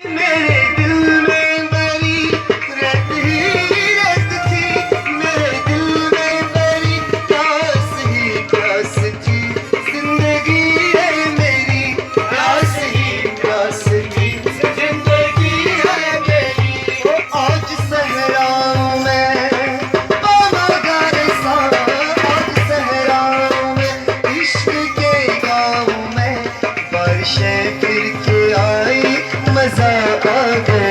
मेरे दिल में बड़ी रत ही रत थी, मेरे दिल में बड़ी प्यास थी, जिंदगी है मेरी प्यास ही प्यास थी, जिंदगी है मेरी। वो आज सहराओं में बाबागार सा, आज सहराओं में इश्क के गाँव में बारिशें फिर के आई, मजा आ गया।